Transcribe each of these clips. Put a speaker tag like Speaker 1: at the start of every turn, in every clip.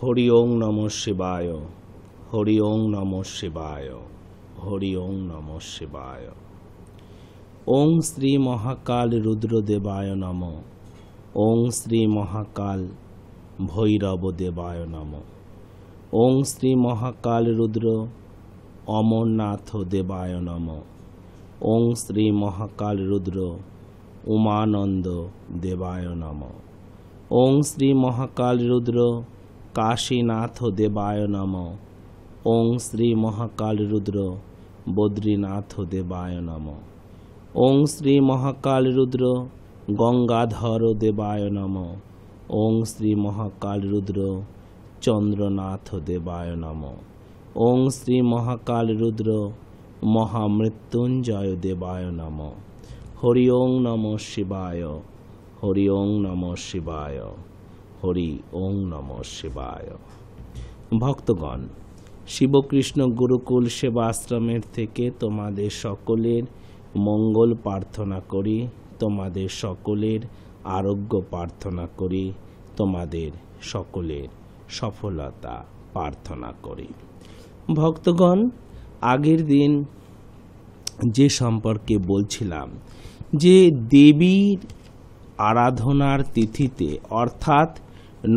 Speaker 1: হরি ওং নমঃ শিবায়, হরি ওং নমঃ শিবায়, হরি ওং নমঃ শিবায়। ওং শ্রী মহাকাল রুদ্রদেবায় নমঃ, ওং শ্রী মহাকাল ভৈরব দেবায় নমঃ, ওং শ্রী মহাকাল রুদ্র অমরনাথ দেবায় নমঃ, ওং শ্রী মহাকাল রুদ্র উমানন্দ দেবায় নমঃ, ওং শ্রী মহাকাল রুদ্র কাশীনাথ দেবায় নমঃ, ওং শ্রী মহাকাল রুদ্র বদ্রীনাথ দেবায় নমঃ, ওং শ্রী মহাকাল রুদ্র গঙ্গাধর দেবায় নমঃ, ওং শ্রী মহাকাল রুদ্র চন্দ্রনাথ দেবায় নমঃ, ওং শ্রী মহাকাল রুদ্র মহামৃত্যুঞ্জয় দেবায় নমঃ। হরি ওং নমঃ শিবায়, হরি ওং নমঃ শিবায়, হরি ওং নমঃ শিবায়। ভক্তগণ, শিবকৃষ্ণ গুরুকুল সেবাশ্রমের থেকে তোমাদের সকলের মঙ্গল প্রার্থনা করি, তোমাদের সকলের আরোগ্য প্রার্থনা করি, তোমাদের সকলের সফলতা প্রার্থনা করি। ভক্তগণ, আগের দিন যে সম্পর্কে বলছিলাম যে দেবীর আরাধনার তিথিতে অর্থাৎ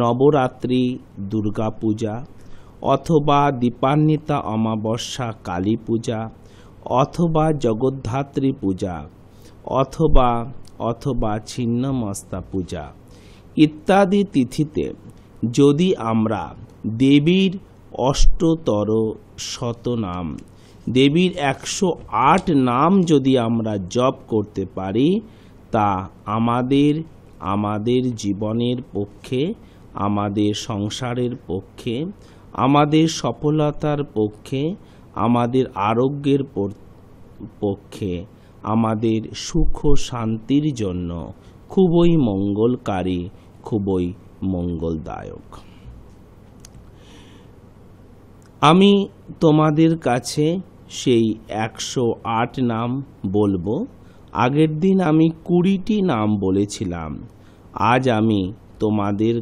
Speaker 1: নবরাত্রি, দুর্গাপূজা অথবা দীপান্বিতা অমাবস্যা কালী পূজা অথবা জগদ্ধাত্রী পূজা অথবা ছিন্নমস্তা পূজা ইত্যাদি তিথিতে যদি আমরা দেবীর অষ্টতর শতনাম, দেবীর 108 নাম যদি আমরা জপ করতে পারি, তা আমাদের জীবনের পক্ষে, আমাদের সংসারের পক্ষে, আমাদের সফলতার পক্ষে, আমাদের আরোগ্যের পক্ষে, আমাদের সুখ শান্তির জন্য খুবই মঙ্গলকারী, খুবই মঙ্গলদায়ক। আমি তোমাদের কাছে সেই 108 নাম বলবো। আগের দিন আমি 20টি নাম বলেছিলাম। আজ আমি তোমাদের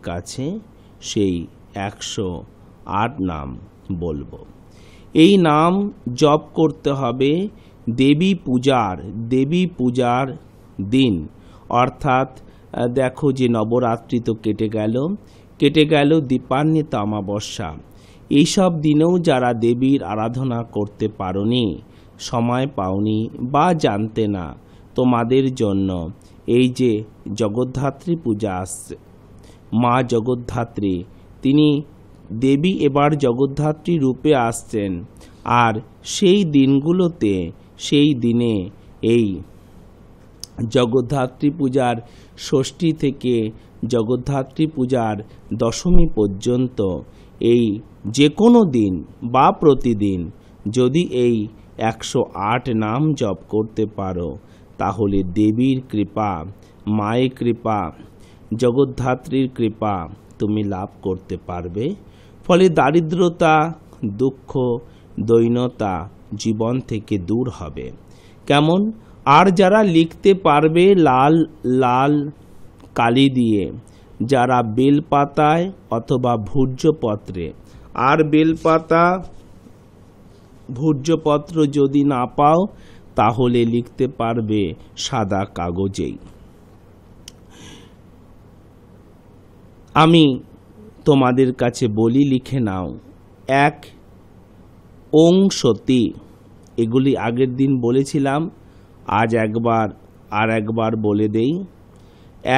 Speaker 1: কাছে সেই 108 নাম বলবো। এই নাম জপ করতে হবে দেবী পূজার দিন, অর্থাৎ দেখো যে নবরাত্রি তো কেটে গেল দীপান্বিতা অমাবস্যা। এইসব দিনেও যারা দেবীর আরাধনা করতে পারোনি, সময় পাওনি বা জানতে না, তোমাদের জন্য এই যে জগদ্ধাত্রী পূজা আসছে, মা জগদ্ধাত্রী, তিনি দেবী এবার জগদ্ধাত্রী রূপে আসছেন। আর সেই দিনে এই জগদ্ধাত্রী পূজার ষষ্ঠী থেকে জগদ্ধাত্রী পূজার দশমী পর্যন্ত এই যে কোনো দিন বা প্রতিদিন যদি এই 108 নাম জপ করতে পারো, তাহলে দেবীর কৃপা, মায়ের কৃপা, জগদ্ধাত্রীর কৃপা তুমি লাভ করতে পারবে। ফলে দারিদ্রতা, দুঃখ, দৈন্যতা জীবন থেকে দূর হবে। কেমন? আর যারা লিখতে পারবে লাল কালি দিয়ে, যারা বেলপাতায় অথবা ভূর্জপত্রে, আর বেলপাতা ভূর্জপত্র যদি না পাও, তাহলে লিখতে পারবে সাদা কাগজেই। আমি তোমাদের কাছে বলি, লিখে নাও। 1 ওং সতী, এগুলি আগের দিন বলেছিলাম, আজ একবার বলে দেই।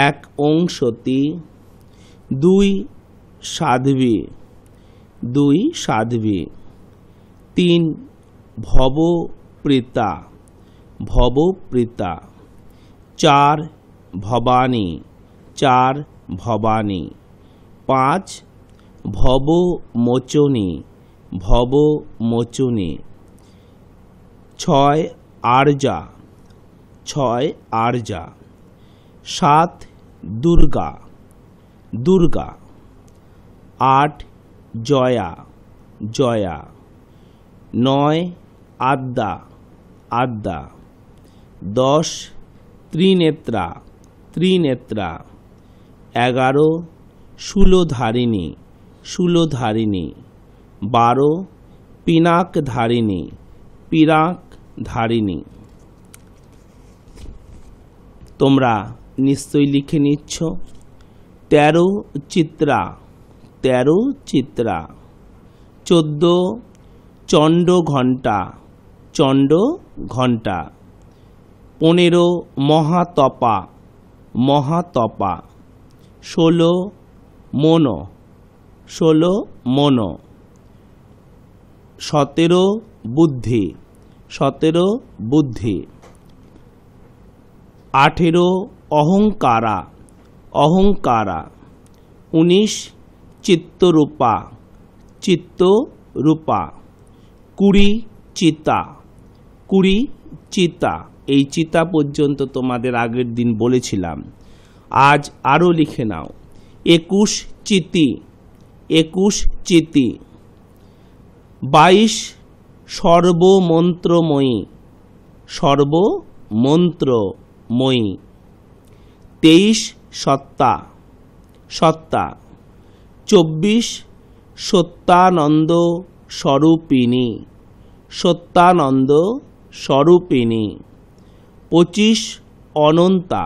Speaker 1: 1 ওং সতী, 2 সাধ্বী, 3 ভবপ্রীতা, 4 ভবানী, 5 ভবমোচনী, 6 আর্যা, 7 দুর্গা, 8 জয়া, 9 আদ্যা, 10 ত্রিনেত্রা, 11 শূলধারিণী শূলধারিণী, 12 পিনাক ধারিণী পিনাক ধারিণী। তোমরা নিশ্চয়ই লিখে নিচ্ছ। 13 চিত্রা 13 চিত্রা, 14 চণ্ড ঘণ্টা চণ্ড ঘণ্টা, 15 মহাতপা মহাতপা, 16 মন 16 মন, 17 বুদ্ধি 17 বুদ্ধি, 18 অহংকারা অহংকারা, 19 চিত্তরূপা চিত্তরূপা, 20 চিতা 20 চিতা। এই চিতা পর্যন্ত তোমাদের আগের দিন বলেছিলাম, আজ আরও লিখে নাও। 21 চিতি 21 চিতি, 22 সর্বমন্ত্রময়ী সর্বমন্ত্রময়ী, 23 সত্তা সত্তা, 24 সত্যানন্দ স্বরূপিণী সত্যানন্দ স্বরূপিণী, 25 অনন্তা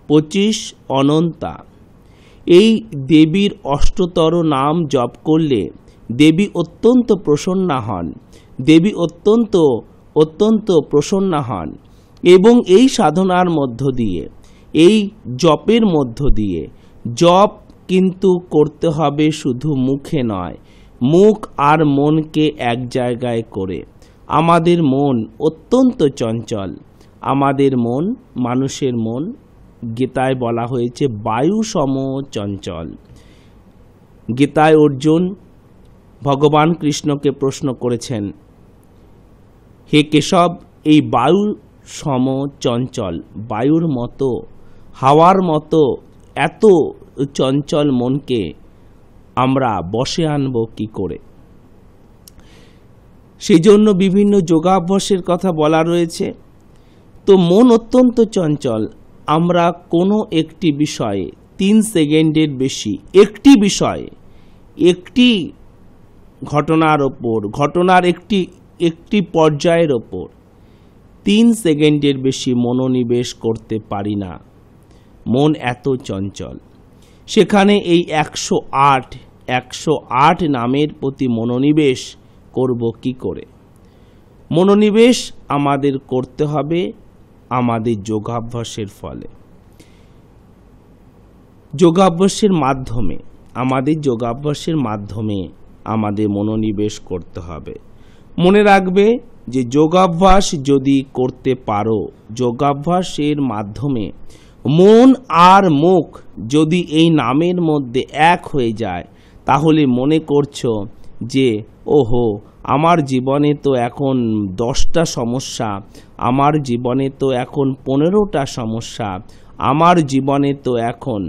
Speaker 1: 25 অনন্তা। এই দেবীর অষ্টতর নাম জপ করলে দেবী অত্যন্ত প্রসন্না হন, দেবী অত্যন্ত অত্যন্ত প্রসন্না হন। এবং এই সাধনার মধ্য দিয়ে, এই জপের মধ্য দিয়ে, জপ কিন্তু করতে হবে শুধু মুখে নয়, মুখ আর মনকে এক জায়গায় করে। আমাদের মন অত্যন্ত চঞ্চল, আমাদের মন, মানুষের মন গীতায় বলা হয়েছে বায়ু সম চঞ্চল। গীতায় অর্জুন ভগবান কৃষ্ণকে প্রশ্ন করেছেন, হে কেশব, এই বায়ু সম চঞ্চল, বায়ুর মতো, হাওয়ার মতো এত চঞ্চল মনকে আমরা বশে আনব কি করে? সেই জন্য বিভিন্ন যোগাভ্যাসের কথা বলা রয়েছে। তো মন অত্যন্ত চঞ্চল, আমরা কোনো একটি বিষয়ে 3 সেকেন্ডের বেশি, একটি বিষয়ে, একটি ঘটনার ওপর, ঘটনার একটি পর্যায়ের ওপর 3 সেকেন্ডের বেশি মনোনিবেশ করতে পারি না। মন এত চঞ্চল। সেখানে এই 108 নামের প্রতি মনোনিবেশ করব কি করে? মনোনিবেশ আমাদের করতে হবে আমাদের যোগাভ্যাসের ফলে, যোগাভ্যাসের মাধ্যমে, আমাদের যোগাভ্যাসের মাধ্যমে আমাদের মনোনিবেশ করতে হবে। মনে রাখবে যে যোগাভ্যাস যদি করতে পারো, যোগাভ্যাসের মাধ্যমে মন আর মুখ যদি এই নামের মধ্যে এক হয়ে যায়, তাহলে মনে করছো যে ওহো, আমার জীবনে তো এখন 10টা সমস্যা, আমার জীবনে তো এখন 15টা সমস্যা, আমার জীবনে তো এখন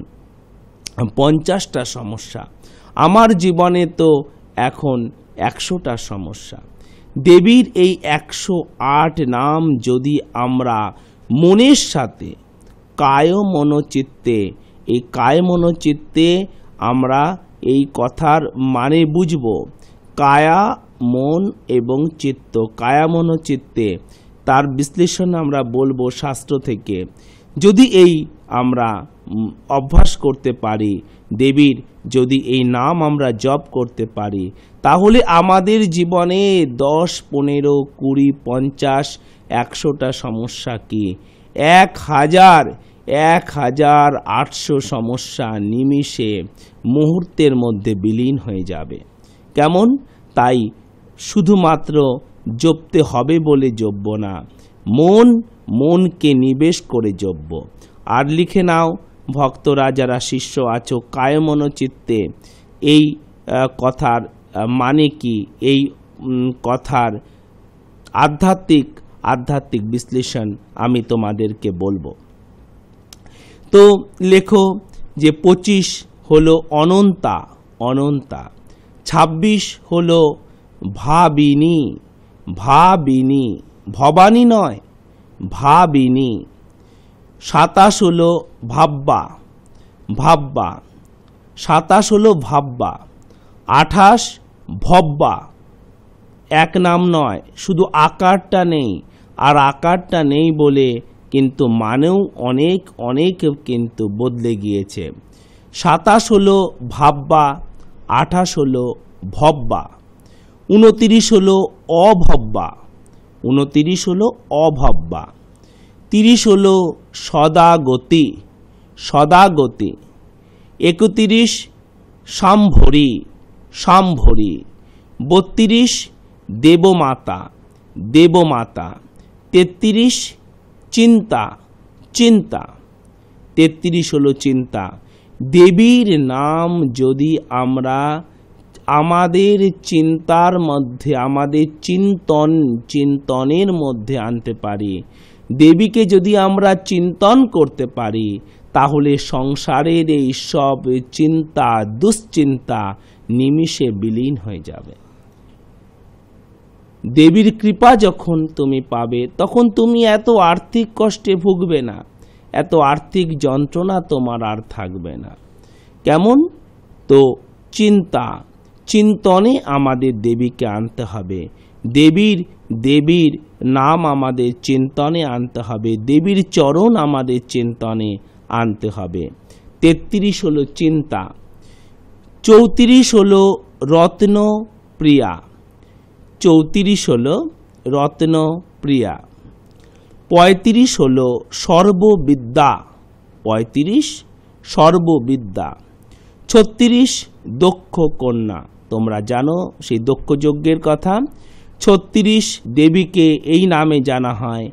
Speaker 1: 50টা সমস্যা, আমার জীবনে তো এখন 100টা সমস্যা। দেবীর এই 108 নাম যদি আমরা মনের সাথে কায় মনোচিত্তে, এই কায় মনোচিত্তে আমরা এই কথার মানে বুঝব। কায়া, মন এবং চিত্ত, কায়া মনোচিত্তে, তার বিশ্লেষণ আমরা বলবো শাস্ত্র থেকে। যদি এই আমরা অভ্যাস করতে পারি, দেবীর যদি এই নাম আমরা জপ করতে পারি, তাহলে আমাদের জীবনে 10, 15, 20, 50, 100টা সমস্যা কি 1800 সমস্যা নিমিষে মুহূর্তের মধ্যে বিলীন হয়ে যাবে। কেমন? তাই শুধুমাত্র জপতে হবে বলে জপব না, মনকে নিবেশ করে জপব। আর লিখে নাও ভক্তরা যারা শিষ্য আছো, কায় মনোচিত্তে, এই কথার মানে কি, এই কথার আধ্যাত্মিক বিশ্লেষণ আমি তোমাদেরকে বলবো। তো লেখো যে 25 হলো অনন্তা, 26 হলো ভাবিনী, ভবানী নয়, ভাবিনী। 27 হলো ভাব্বা, ভাববা, 27 হলো ভাববা, 28 ভব্বা। এক নাম নয়, শুধু আকারটা নেই, আর আকারটা নেই বলে কিন্তু মানেও অনেক অনেক কিন্তু বদলে গিয়েছে। 27 হলো ভাববা, 28 হলো ভব্বা, 29 হলো অভব্বা, 29 হলো অভব্বা, 30 হলো সদাগতি, সদাগতি, 31 সাম্ভরি, সাম্ভরি, 32 দেবমাতা, দেবমাতা, 33 চিন্তা, চিন্তা, 33 হলো চিন্তা। দেবীর নাম যদি আমরা আমাদের চিন্তার মধ্যে, আমাদের চিন্তনের মধ্যে আনতে পারি, দেবীকে যদি আমরা চিন্তন করতে পারি, তাহলে সংসারের এই সব চিন্তা দুশ্চিন্তা নিমিষে বিলীন হয়ে যাবে। দেবীর কৃপা যখন তুমি পাবে, তখন তুমি এত আর্থিক কষ্টে ভুগবে না, এত আর্থিক যন্ত্রণা তোমার আর থাকবে না। কেমন? তো চিন্তা, চিন্তনে আমাদের দেবীকে আনতে হবে, দেবীর নাম আমাদের চিন্তনে আনতে হবে, দেবীর চরণ আমাদের চিন্তনে আনতে হবে। 33 হলো চিন্তা, 34 হলো রত্ন প্রিয়া, 34 হলো রত্ন প্রিয়া, 35 হলো সর্ববিদ্যা, 35 সর্ববিদ্যা, 36 দক্ষ কন্যা। তোমরা জানো সেই দক্ষ যজ্ঞের কথা। 36 দেবীকে এই নামে জানা হয়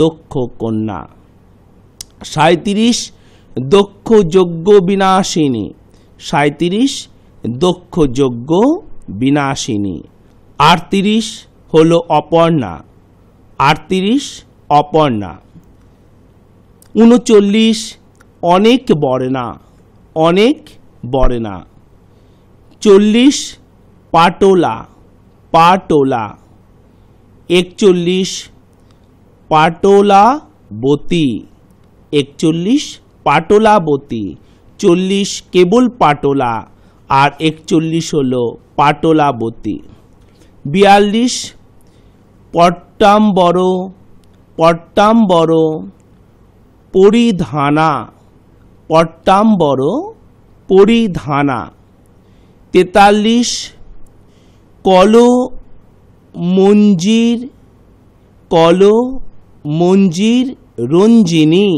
Speaker 1: দক্ষ কন্যা। 37 দক্ষ যজ্ঞ বিনাশিনী, 37 দক্ষ যজ্ঞ বিনাশিনী। 38 হলো অপর্ণা, 38 অপর্ণা। 39 অনেক বর্ণা, অনেক বর্ণা। 40 পাটোলা, পাটোলা। 41 পাটোলাবতী, 41 পাটোলাবতী। 40 কেবল পাটোলা, আর 41 হলো পাটোলাবতী। 42 পট্টাম্বর, পট্টাম্বর পরিধানা, পট্টাম্বর পরিধানা। 43 কল মঞ্জির, কল মঞ্জির রঞ্জিনী,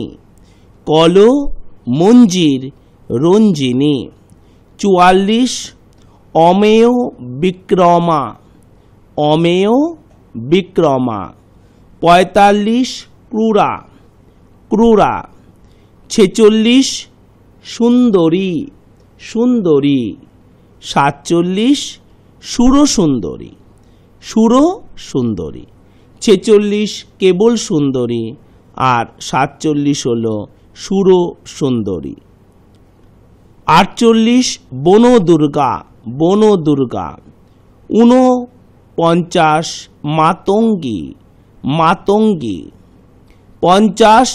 Speaker 1: কল মঞ্জির রঞ্জিনী। 44 অমেয় বিক্রমা, অমেয় বিক্রমা। 45 ক্রূরা, ক্রূরা। 46 সুন্দরী, সুন্দরী। 47 সুরসুন্দরী, সুরসুন্দরী। 46 কেবল সুন্দরী, আর 47 হলো সুরসুন্দরী। 48 বনদুর্গা, বনদুর্গা। 49 মাতঙ্গী, মাতঙ্গী। 50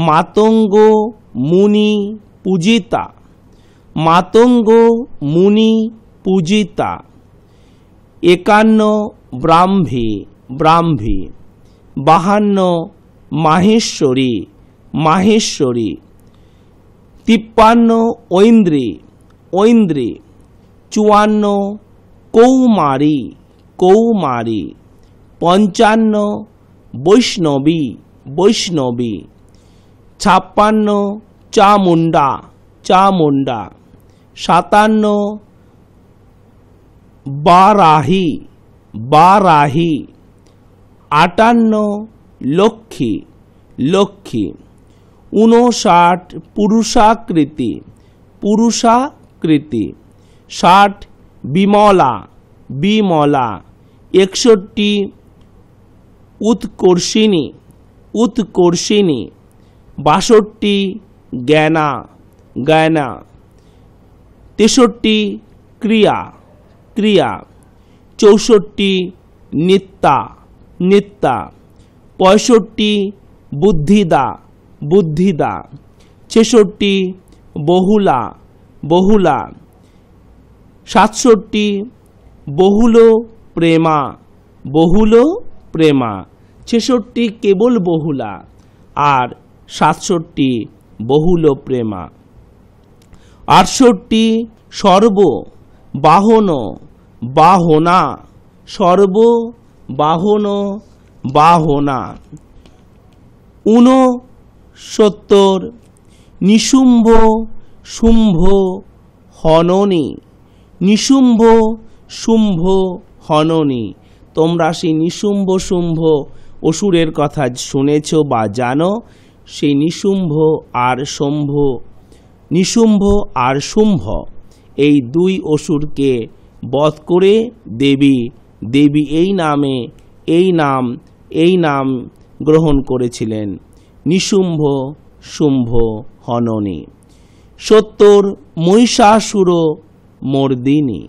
Speaker 1: মাতঙ্গ মুনি পূজিতা, মাতঙ্গ মুনি পূজিতা। 51 ব্রাহ্মী, ব্রাহ্মী। 52 মাহেশ্বরী, মাহেশ্বরী। 53 ঐন্দ্রী, ঐন্দ্রী। 54 কৌমারী, কৌমারী। 55 বৈষ্ণবী, বৈষ্ণবী। 56 চামুন্ডা, চামুন্ডা। 57 বারাহি, বারাহি। 58 লক্ষ্মী, লক্ষ্মী। 59 পুরুষাকৃতি, পুরুষাকৃতি। 60 বিমলা, বিমলা। 61 উৎকর্ষিণী, উৎকর্ষিণী। 62 জ্ঞানা, জ্ঞানা। 63 ক্রিয়া, ক্রিয়া। 64 নিত্যা, নিত্যা। 65 বুদ্ধিদা, বুদ্ধিদা। 66 বহুলা বহুলা। 67 বহুল প্রেমা বহুল প্রেমা। 66 কেবল বহুলা আর 67 বহুল প্রেমা। 68 সর্ব বাহন বাহনা সর্ব বাহন বাহনা। 69 নিশুম্ভ শুম্ভ হননী নিশুম্ভ শুম্ভ হননী। তোমরা সেই নিশুম্ভ শুম্ভ অসুরের কথা শুনেছ বা জানো। সেই নিশুম্ভ আর শুম্ভ এই দুই অসুরকে বধ করে দেবী এই নাম গ্রহণ করেছিলেন নিশুম্ভ শুম্ভ হননী। 70 মহিষাসুর মর্দিনী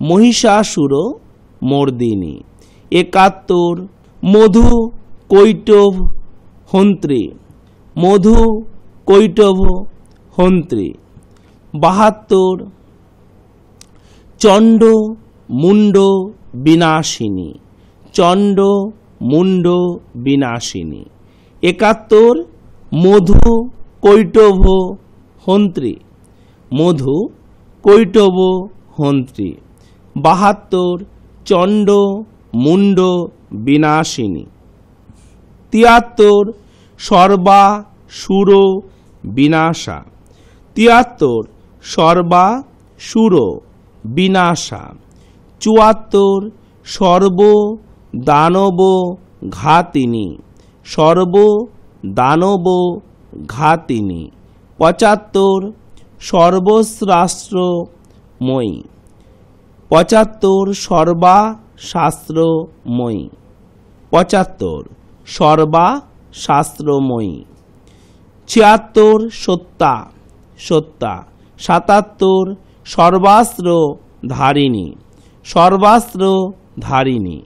Speaker 1: মহিষাসুর মর্দিনী। 71 মধু কৈটভ হন্ত্রী মধু কৈটভ হন্ত্রী। 72 চণ্ড মুণ্ড বিনাশিনী চণ্ড মুণ্ড বিনাশিনী। 71 মধু কৈটভ হন্ত্রী মধু কৈটভ হন্ত্রী। 72 চণ্ড মুণ্ড বিনাশিনী। 73 সর্বাসুর বিনাশা 73 সর্বাসুর বিনাশা। 74 সর্ব দানব ঘাতিনী সর্ব দানব ঘাতিনী। 75 সর্বশাস্ত্রময়ী 75 সর্বাশাস্ত্রময়ী 75 সর্বাশাস্ত্রময়ী। 76 সত্যা সত্যা। 77 সর্বাস্ত্র ধারিণী সর্বাস্ত্র ধারিণী।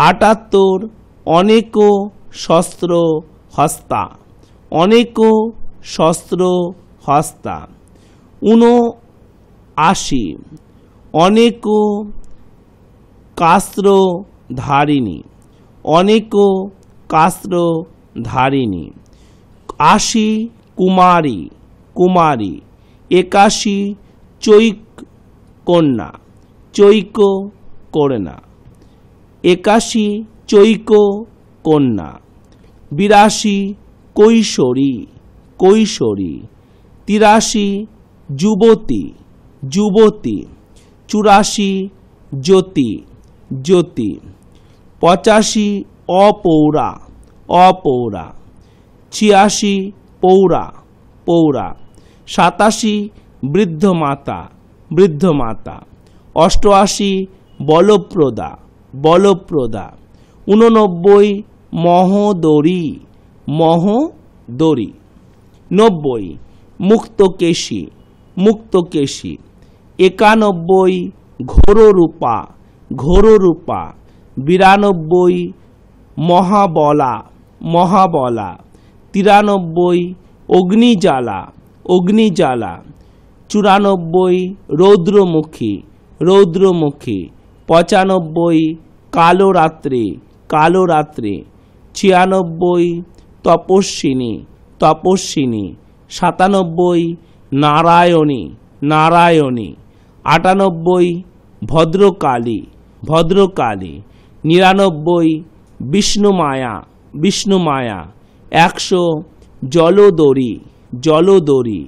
Speaker 1: 78 অনেক শস্ত্র হস্তা অনেক শস্ত্র হস্তা। 79 অনেক কাস্ত্র ধারিণী অনেক কাস্ত্র ধারিণী। 80 কুমারী কুমারী। 81 চৈক কন্যা চৈক কন্যা। 81 চৈক কন্যা। 82 কৈশোরী কৈশোরী। 83 যুবতী যুবতী। 84 জ্যোতি জ্যোতি। 85 অপৌরা অপৌরা। 86 পৌরা পৌরা। 87 বৃদ্ধমাতা বৃদ্ধমাতা। 88 বলপ্রদা বলপ্রদা। 89 মহোদরী মহোদরী। 90 মুক্তকেশী মুক্তকেশী। 91 ঘোররূপা ঘোররূপা। 92 মহাবলা মহাবলা। 93 অগ্নিজ্বালা অগ্নিজ্বালা। 94 রৌদ্রমুখী রৌদ্রমুখী। 95 কালরাত্রি কালরাত্রি। 96 তপস্বিনী তপস্বিনী। 97 নারায়ণী নারায়ণী। 98 ভদ্রকালী ভদ্রকালী। 99 বিষ্ণুমায়া বিষ্ণুমায়া। 100 জলদরী জলদরী।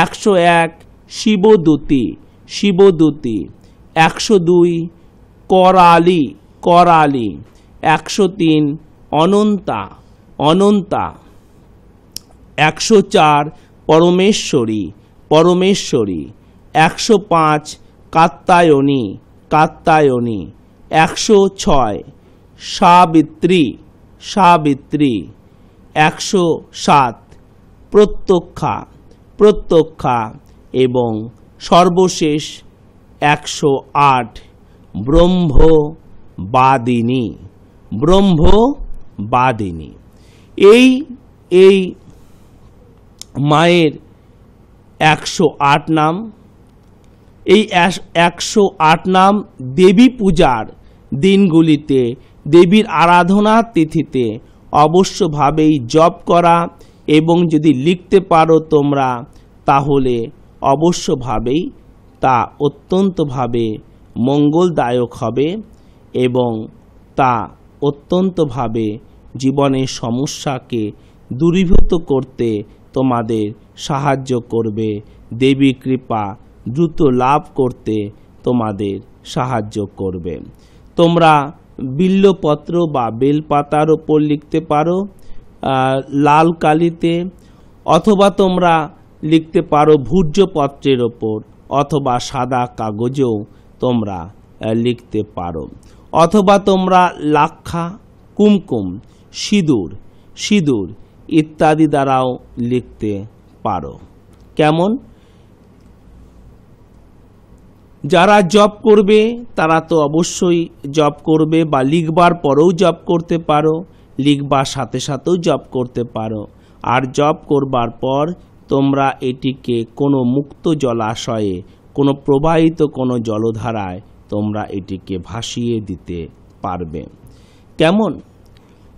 Speaker 1: 101 শিবদূতী শিবদূতী। 102 করালি করালি। 103 অনন্তা অনন্তা। 104 পরমেশ্বরী পরমেশ্বরী। 105 কাত্যায়নী কাত্যায়নী। 106 সাবিত্রী সাবিত্রী। 107 প্রত্যক্ষা প্রত্যক্ষা এবং সর্বশেষ 108 ব্রহ্মবাদিনী ব্রহ্মবাদিনী। এই মায়ের 108 নাম। এই 108 নাম দেবী পূজার দিনগুলিতে, দেবীর আরাধনার তিথিতে অবশ্যভাবেই জপ করা, এবং যদি লিখতে পারো তোমরা তাহলে অবশ্যভাবেই তা অত্যন্তভাবে মঙ্গলদায়ক হবে এবং তা অত্যন্তভাবে জীবনের সমস্যাকে দূরীভূত করতে তোমাদের সাহায্য করবে। দেবী কৃপা দ্রুত লাভ করতে তোমাদের সাহায্য করবে। তোমরা বিল্লপত্র বা বেলপাতার ওপর লিখতে পারো লাল কালিতে, অথবা তোমরা লিখতে পারো ভূর্জপত্রের ওপর, অথবা সাদা কাগজেও তোমরা লিখতে পারো, অথবা তোমরা লাক্ষা, কুমকুম, সিঁদুর ইত্যাদি দ্বারাও লিখতে পারো। কেমন? যারা জপ করবে তারা তো অবশ্যই জপ করবে, বা লিখবার পরেও জপ করতে পারো, লিখবার সাথে সাথেও জপ করতে পারো। আর জপ করবার পর তোমরা এটিকে কোনো মুক্ত জলাশয়ে, কোনো প্রবাহিত কোনো জলধারায় তোমরা এটিকে ভাসিয়ে দিতে পারবে। কেমন?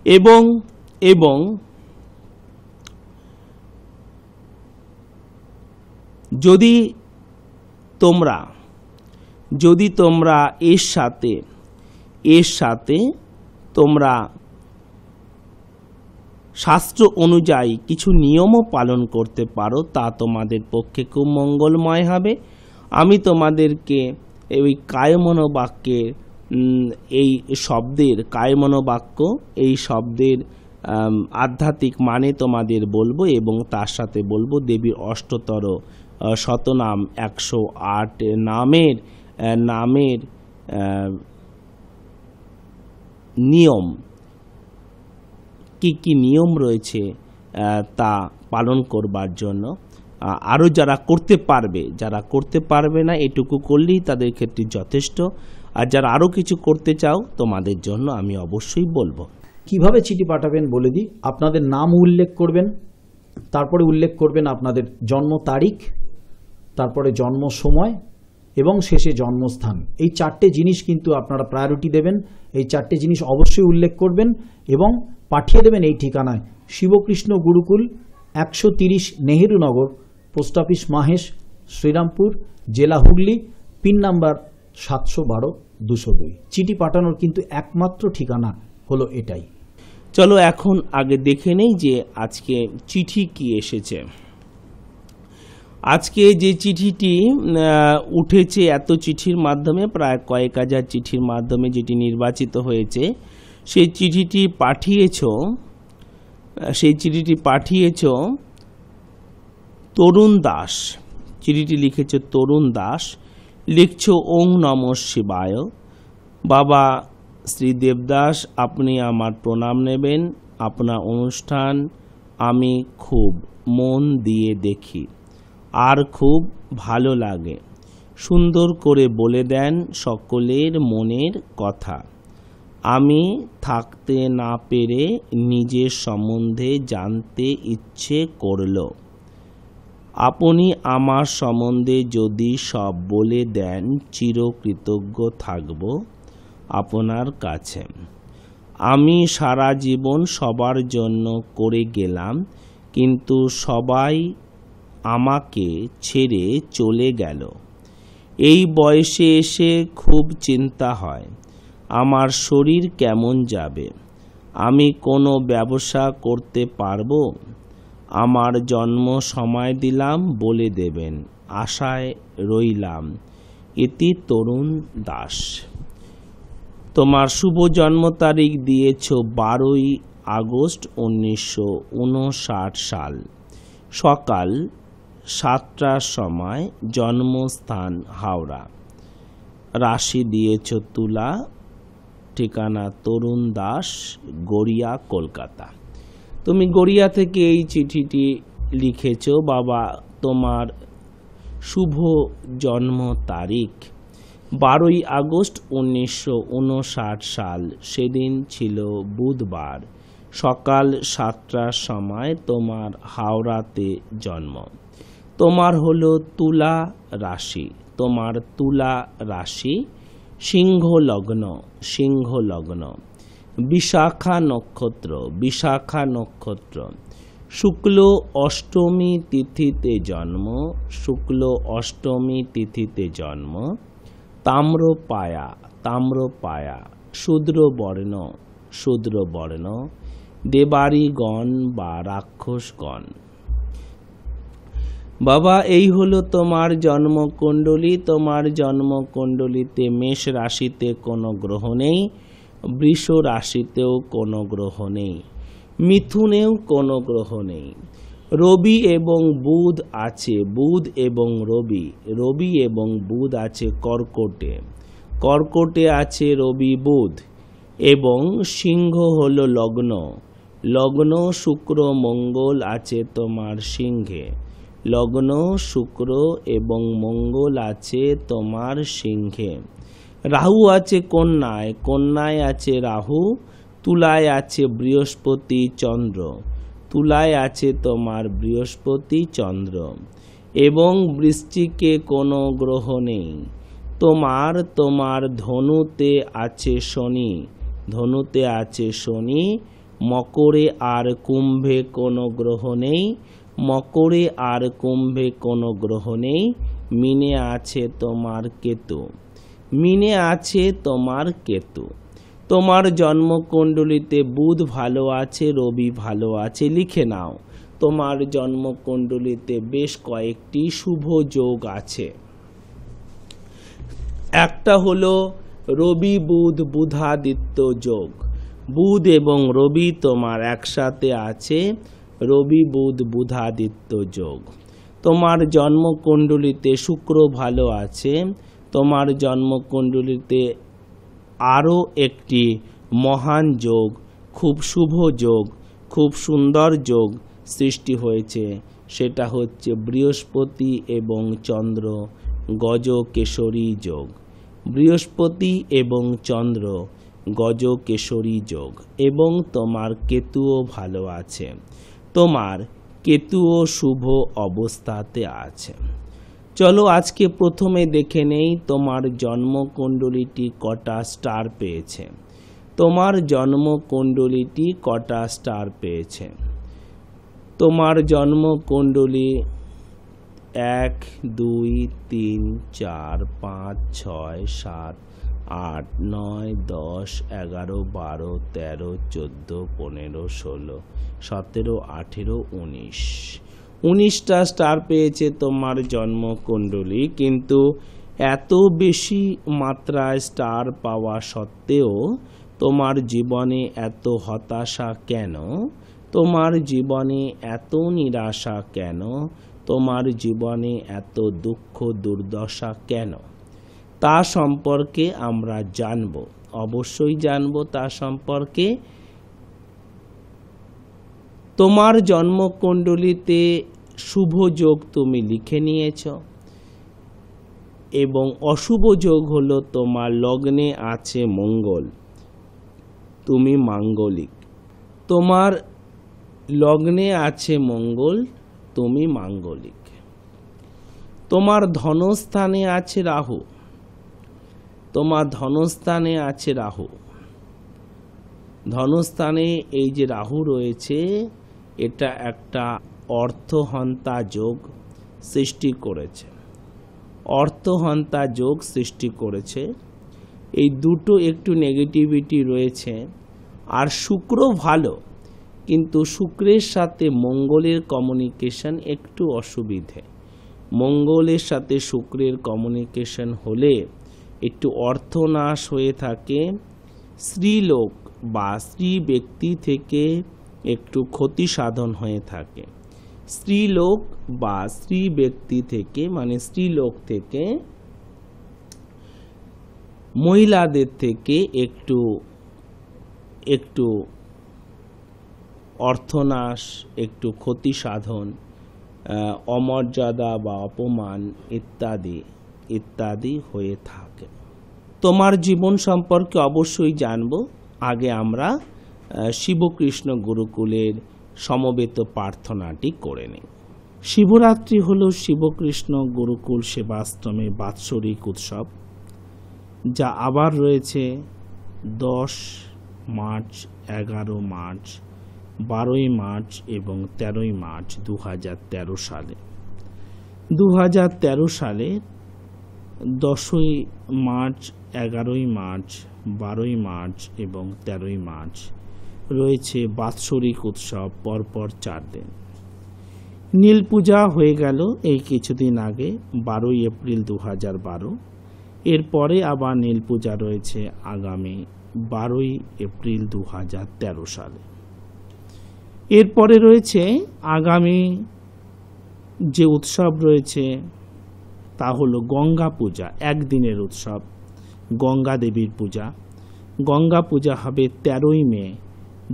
Speaker 1: এবং যদি তোমরা এর সাথে তোমরা শাস্ত্র অনুযায়ী কিছু নিয়মও পালন করতে পারো, তা তোমাদের পক্ষে খুব মঙ্গলময় হবে। আমি তোমাদেরকে এই কায়মনোবাক্যের এই শব্দের এই শব্দের আধ্যাত্মিক মানে তোমাদের বলবো, এবং তার সাথে বলবো দেবীর অষ্টতর শতনাম 108 নামের নিয়ম, কি নিয়ম রয়েছে তা পালন করবার জন্য। আরও যারা করতে পারবে না, এটুকু করলেই তাদের ক্ষেত্রে যথেষ্ট। আর যারা আরও কিছু করতে চাও তোমাদের জন্য আমি অবশ্যই বলবো।
Speaker 2: কিভাবে চিঠি পাঠাবেন বলে দিই। আপনাদের নাম উল্লেখ করবেন, তারপরে উল্লেখ করবেন আপনাদের জন্ম তারিখ, তারপরে জন্ম সময় এবং শেষে জন্মস্থান। এই 4টে জিনিস কিন্তু আপনারা প্রায়োরিটি দেবেন। এই 4টে জিনিস অবশ্যই উল্লেখ করবেন এবং পাঠিয়ে দেবেন এই ঠিকানায়: শিবকৃষ্ণ গুরুকুল, 130 নেহেরু নগর, পোস্ট অফিস মাহেশ, শ্রীরামপুর, জেলা হুগলি, পিন নাম্বার 712-202। চিঠি পাঠানোর কিন্তু একমাত্র ঠিকানা হলো এটাই।
Speaker 1: চলো এখন আগে দেখে নেই যে আজকে চিঠি কি এসেছে। আজকে যে চিঠিটি উঠেছে, এত চিঠির মাধ্যমে, প্রায় কয়েক হাজার চিঠির মাধ্যমে যেটি নির্বাচিত হয়েছে, সেই চিঠিটি পাঠিয়েছ তরুণ দাস। চিঠিটি লিখেছ তরুণ দাস। লিখছ ওং নমঃ শিবায়। বাবা শ্রী দেবদাস, আপনি আমার প্রণাম নেবেন। আপনার অনুষ্ঠান আমি খুব মন দিয়ে দেখি আর খুব ভালো লাগে। সুন্দর করে বলে দেন সকলের মনের কথা। আমি থাকতে না পেরে নিজের সম্বন্ধে জানতে ইচ্ছে করল। আপনি আমার সম্বন্ধে যদি সব বলে দেন, চিরকৃতজ্ঞ থাকব আপনার কাছে। আমি সারা জীবন সবার জন্য করে গেলাম, কিন্তু সবাই আমাকে ছেড়ে চলে গেল। এই বয়সে এসে খুব চিন্তা হয় আমার শরীর কেমন যাবে। আমি কোনো ব্যবসা করতে পারবো? আমার জন্ম সময় দিলাম, বলে দেবেন। আশায় রইলাম। ইতি তরুণ দাস। তোমার শুভ জন্ম তারিখ দিয়েছ 12ই আগস্ট 1959 সাল, সকাল 7টার সময়। জন্মস্থান হাওড়া। রাশি দিয়েছ তুলা। ঠিকানা তরুণ দাস, গড়িয়া, কলকাতা। তুমি গড়িয়া থেকে এই চিঠিটি লিখেছ। বাবা, তোমার শুভ জন্ম তারিখ 12ই আগস্ট 1959 সাল। সেদিন ছিল বুধবার, সকাল 7টার সময় তোমার হাওড়াতে জন্ম। তোমার হলো তুলা রাশি, তোমার তুলা রাশি, সিংহ লগ্ন, সিংহ লগ্ন, বিশাখা নক্ষত্র, বিশাখা নক্ষত্র, শুক্ল অষ্টমী তিথিতে জন্ম, শুক্ল অষ্টমী তিথিতে জন্ম, তাম্রপায়া, তাম্রপায়া, শূদ্র বর্ণ, শূদ্র বর্ণ, দেবাড়িগণ বা রাক্ষসগণ। বাবা এই হলো তোমার জন্মকুণ্ডলী। তোমার জন্মকুণ্ডলীতে মেষ রাশিতে কোনো গ্রহ নেই, বৃষ রাশিতেও কোনো গ্রহ নেই, মিথুনেও কোনো গ্রহ নেই। রবি এবং বুধ আছে, বুধ এবং রবি, রবি এবং বুধ আছে কর্কটে, কর্কটে আছে রবি বুধ, এবং সিংহ হলো লগ্ন, লগ্ন শুক্র মঙ্গল আছে তোমার সিংহে, লগ্ন শুক্র এবং মঙ্গল আছে তোমার সিংহে। রাহু আছে কন্যায়, কন্যায় আছে রাহু, তুলায় আছে বৃহস্পতি চন্দ্র, তুলায় আছে তোমার বৃহস্পতি চন্দ্র, এবং বৃশ্চিকে কোনো গ্রহ নেই। তোমার তোমার ধনুতে আছে শনি, ধনুতে আছে শনি, মকরে আর কুম্ভে কোনো গ্রহ নেই, মকরে আর কুম্ভে কোনো গ্রহ নেই। মিনে আছে তোমার কেতু, মিনে আছে তোমার কেতু। তোমার জন্মকুণ্ডলিতে বুধ ভালো আছে, রবি ভালো আছে, লিখে নাও। তোমার জন্মকুণ্ডলিতে বেশ কয়েকটি শুভ যোগ আছে। একটা হলো রবি বুধ বুধাদিত্য যোগ, বুধ এবং রবি তোমার একসাথে আছে, রবি বুধ বুধাদিত্য যোগ। তোমার জন্মকুণ্ডলিতে শুক্র ভালো আছে, তোমার জন্মকুণ্ডলিতে আরও একটি মহান যোগ, খুব শুভ যোগ, খুব সুন্দর যোগ সৃষ্টি হয়েছে, সেটা হচ্ছে বৃহস্পতি এবং চন্দ্র গজকেশরী যোগ, বৃহস্পতি এবং চন্দ্র গজকেশরী যোগ। এবং তোমার কেতুও ভালো আছে, তোমার কেতুও শুভ অবস্থাতে আছে। চলো আজকে প্রথমে দেখে নেই তোমার জন্মকুণ্ডলীটি কটা স্টার পেয়েছে, তোমার জন্মকুণ্ডলীটি কটা স্টার পেয়েছে। তোমার জন্মকুণ্ডলী 1 2 3 4 5 6 7 8 9 10 11 12 13 14 15 16 17 18 19, 19টা স্টার পেয়েছে তোমার জন্মকুণ্ডলী। কিন্তু এত বেশি মাত্রায় স্টার পাওয়া সত্ত্বেও তোমার জীবনে এত হতাশা কেন, তোমার জীবনে এত নিরাশা কেন, তোমার জীবনে এত দুঃখ দুর্দশা কেন, তা সম্পর্কে আমরা জানব, অবশ্যই জানব তা সম্পর্কে। তোমার জন্মকুণ্ডলীতে শুভ যোগ তুমি লিখে নিয়েছ, এবং অশুভ যোগ হলো তোমার লগ্নে আছে মঙ্গল, তুমি মাঙ্গলিক। তোমার লগ্নে আছে মঙ্গল, তুমি মাঙ্গলিক। তোমার ধনস্থানে আছে রাহু, তোমার ধনস্থানে আছে রাহু, ধনস্থানে এই যে রাহু রয়েছে এটা একটা অর্থহন্তা যোগ সৃষ্টি করেছে, অর্থহন্তা যোগ সৃষ্টি করেছে। এই দুটো একটু নেগেটিভিটি রয়েছে। আর শুক্র ভালো, কিন্তু শুক্রের সাথে মঙ্গলের কমিউনিকেশন একটু অসুবিধে। মঙ্গলের সাথে শুক্রের কমিউনিকেশন হলে একটু অর্থনাশ হয়ে থাকে, স্ত্রীলোক বা স্ত্রী ব্যক্তি থেকে একটু ক্ষতি সাধন হয়ে থাকে। স্ত্রীলোক বা স্ত্রী ব্যক্তি থেকে মানে স্ত্রীলোক থেকে মহিলাদের থেকে একটু একটু অর্থনাশ, একটু ক্ষতি সাধন, অমর্যাদা বা অপমান ইত্যাদি ইত্যাদি হয়ে থাকে। তোমার জীবন সম্পর্কে অবশ্যই জানব। আগে আমরা শিবকৃষ্ণ গুরুকুলের সমবেত প্রার্থনাটি করে নিই। শিবরাত্রি হল শিবকৃষ্ণ গুরুকুল সেবাশ্রমে বাৎসরিক উৎসব, যা আবার রয়েছে 10 মার্চ, 11 মার্চ, 12 মার্চ এবং 13 মার্চ 2013 সালে। 2013 সালে 10 মার্চ, 11 মার্চ, 12 মার্চ এবং 13 মার্চ রয়েছে বাৎসরিক উৎসব, পরপর 4 দিন। নীল পূজা হয়ে গেল এই কিছুদিন আগে, 12 এপ্রিল 2012। এরপরে আবার নীল পূজা রয়েছে আগামী 12 এপ্রিল 2013 সালে। এরপরে রয়েছে আগামী যে উৎসব রয়েছে তা হলো গঙ্গা পূজা, একদিনের উৎসব, গঙ্গা দেবীর পূজা। গঙ্গা পূজা হবে 13 মে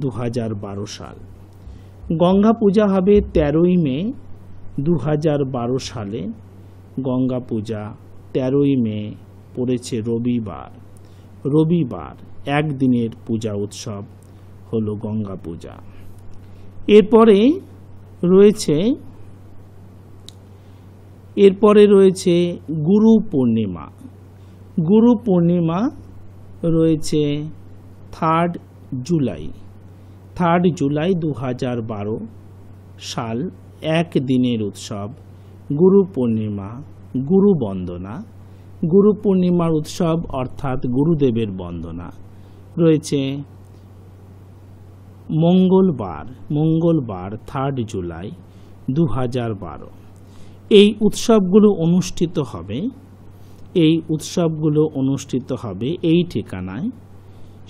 Speaker 1: 2012 সাল। গঙ্গা পূজা হবে 13 মে 2012 সালে। গঙ্গা পূজা 13 মে পড়েছে রবিবার, একদিনের পূজা উৎসব হলো গঙ্গা পূজা। এরপরে রয়েছে গুরু পূর্ণিমা। গুরু পূর্ণিমা রয়েছে 3 জুলাই 2012 সাল, একদিনের উৎসব গুরু পূর্ণিমা, গুরু বন্দনা। গুরু পূর্ণিমার উৎসব অর্থাৎ গুরুদেবের বন্দনা রয়েছে মঙ্গলবার 3 জুলাই 2012। এই উৎসবগুলো অনুষ্ঠিত হবে এই ঠিকানায়: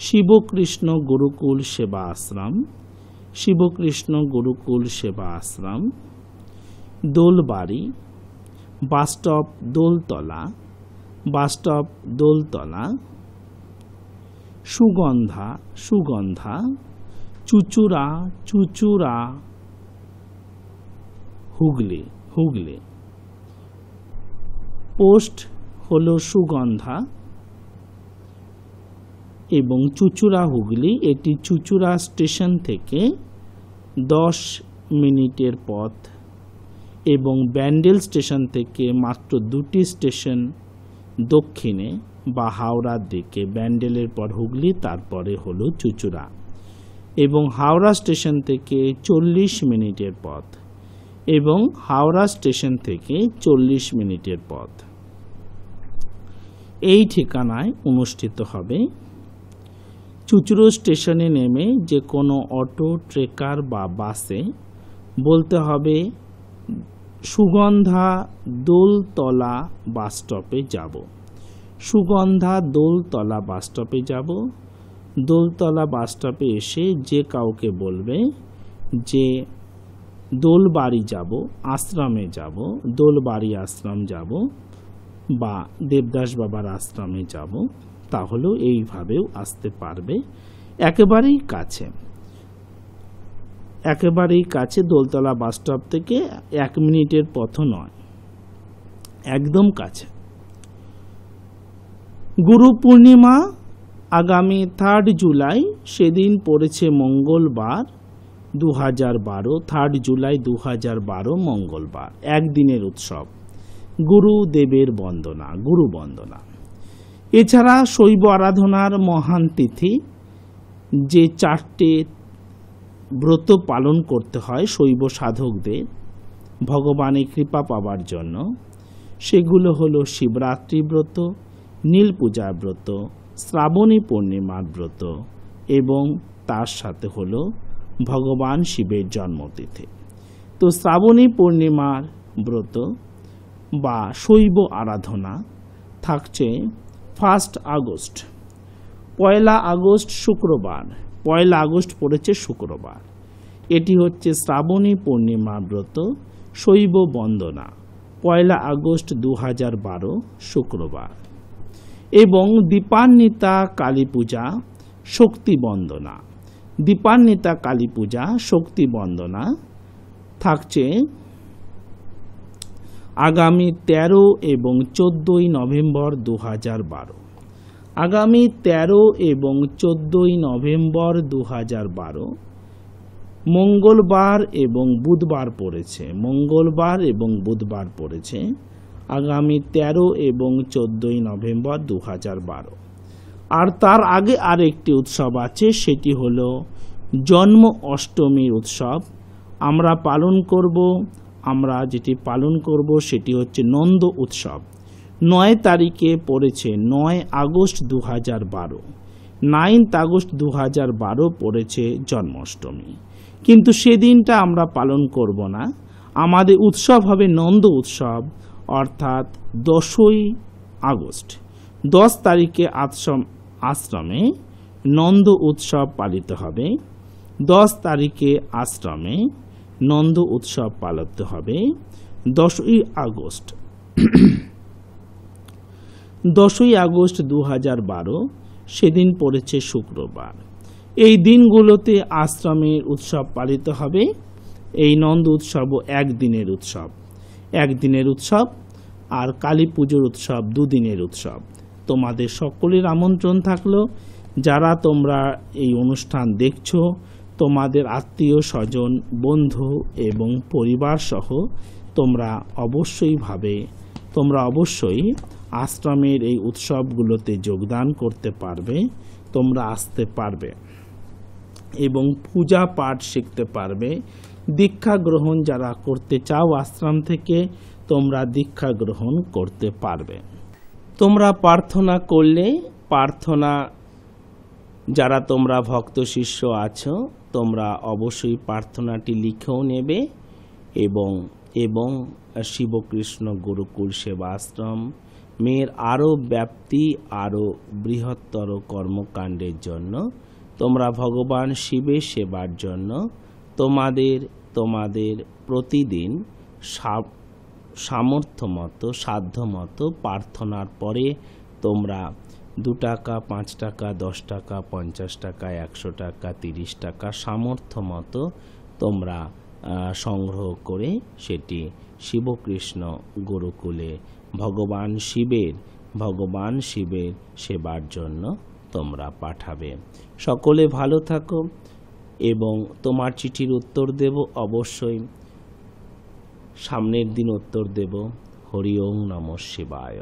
Speaker 1: শিবকৃষ্ণ গুরুকুল সেবা আশ্রম, শিবকৃষ্ণ গুরুকুল সেবা আশ্রম, দোলবাড়ি, বাসস্টপ দোলতলা, সুগন্ধা, চুচুড়া হুগলি। পোস্ট হলো সুগন্ধা এবং চুচুড়া হুগলি। এটি চুচুড়া স্টেশন থেকে 10 মিনিটের পথ এবং ব্যান্ডেল স্টেশন থেকে মাত্র 2টি স্টেশন দক্ষিণে বা হাওড়ার দিকে। ব্যান্ডেলের পর হুগলি, তারপরে হলো চুচুড়া, এবং হাওড়া স্টেশন থেকে 40 মিনিটের পথ এবং হাওড়া স্টেশন থেকে 40 মিনিটের পথ। এই ঠিকানায় অনুষ্ঠিত হবে। চুচুড়ো স্টেশনে নেমে যে কোনো অটো, ট্রেকার বা বাসে বলতে হবে সুগন্ধা দোলতলা বাসস্টপে যাব। সুগন্ধা দোলতলা বাসস্টপে যাব। দোলতলা বাসস্টপে এসে যে কাউকে বলবে যে দোলবাড়ি যাব, আশ্রমে যাব, দোলবাড়ি আশ্রম যাব বা দেবদাস বাবার আশ্রমে যাব, তাহলেও এইভাবেও আসতে পারবে। একেবারেই কাছে দোলতলা বাসস্টপ থেকে 1 মিনিটের পথও নয়, একদম কাছে। গুরু পূর্ণিমা আগামী 3 জুলাই, সেদিন পড়েছে মঙ্গলবার 2012, 3 জুলাই 2012 মঙ্গলবার, একদিনের উৎসব গুরুদেবের বন্দনা, গুরু বন্দনা। এছাড়া শৈব আরাধনার মহান তিথি, যে 4টে ব্রত পালন করতে হয় শৈব সাধকদের ভগবানের কৃপা পাওয়ার জন্য, সেগুলো হলো শিবরাত্রি ব্রত, নীল পূজা ব্রত, শ্রাবণী পূর্ণিমার ব্রত এবং তার সাথে হলো ভগবান শিবের জন্মতিথি। তো শ্রাবণী পূর্ণিমার ব্রত বা শৈব আরাধনা থাকছে 1 আগস্ট, 1 আগস্ট শুক্রবার। 1 আগস্ট পড়েছে শুক্রবার। এটি হচ্ছে শ্রাবণী পূর্ণিমা ব্রত শৈব বন্দনা, 1 আগস্ট 2012 শুক্রবার। এবং দীপান্বিতা কালী পূজা শক্তি বন্দনা, দীপান্বিতা কালী পূজা শক্তি বন্দনা থাকছে আগামী 13 এবং 14 নভেম্বর 2012। আগামী 13 এবং 14 নভেম্বর 2012 মঙ্গলবার এবং বুধবার পড়েছে, মঙ্গলবার এবং বুধবার পড়েছে আগামী 13 এবং 14 নভেম্বর 2012। আর তার আগে আরেকটি উৎসব আছে, সেটি হলো জন্ম অষ্টমীর উৎসব। আমরা যেটি পালন করব সেটি হচ্ছে নন্দ উৎসব। 9 তারিখে পড়েছে 9 আগস্ট 2012, 9 আগস্ট 2012 পড়েছে জন্মাষ্টমী। কিন্তু সেদিনটা আমরা পালন করব না, আমাদের উৎসব হবে নন্দ উৎসব, অর্থাৎ 10ই আগস্ট। 10 তারিখে আশ্রমে নন্দ উৎসব পালিত হবে। 10 তারিখে আশ্রমে নন্দ উৎসব পালিত হবে। 10ই আগস্ট 10ই আগস্ট 2012 সেদিন পড়েছে শুক্রবার। এই দিনগুলোতে আশ্রমের উৎসব পালিত হবে। এই নন্দ উৎসবও একদিনের উৎসব, আর কালী পুজোর উৎসব 2 দিনের উৎসব। তোমাদের সকলের আমন্ত্রণ থাকলো। যারা তোমরা এই অনুষ্ঠান দেখছো, তোমাদের আত্মীয় স্বজন, বন্ধু এবং পরিবার সহ তোমরা অবশ্যই আশ্রমের এই উৎসবগুলোতে যোগদান করতে পারবে। তোমরা আসতে পারবে এবং পূজা পাঠ শিখতে পারবে। দীক্ষা গ্রহণ যারা করতে চাও আশ্রম থেকে, তোমরা দীক্ষা গ্রহণ করতে পারবে। তোমরা প্রার্থনা করলে, যারা তোমরা ভক্ত শিষ্য আছো, তোমরা অবশ্যই প্রার্থনাটি লিখেও নেবে এবং শিবকৃষ্ণ গুরুকুল সেবা আশ্রম মেয়ের আরও ব্যাপ্তি, আরও বৃহত্তর কর্মকাণ্ডের জন্য, তোমরা ভগবান শিবের সেবার জন্য তোমাদের প্রতিদিন সাধ্যমতো প্রার্থনার পরে তোমরা 2 টাকা, 5 টাকা, 10 টাকা, 50 টাকা, 100 টাকা, 30 টাকা সামর্থ্য মতো তোমরা সংগ্রহ করে সেটি শিবকৃষ্ণ গুরুকুলে ভগবান শিবের সেবার জন্য তোমরা পাঠাবে। সকলে ভালো থাকো এবং তোমার চিঠির উত্তর দেব, অবশ্যই সামনের দিন উত্তর দেব। হরি ওম নমঃ শিবায়।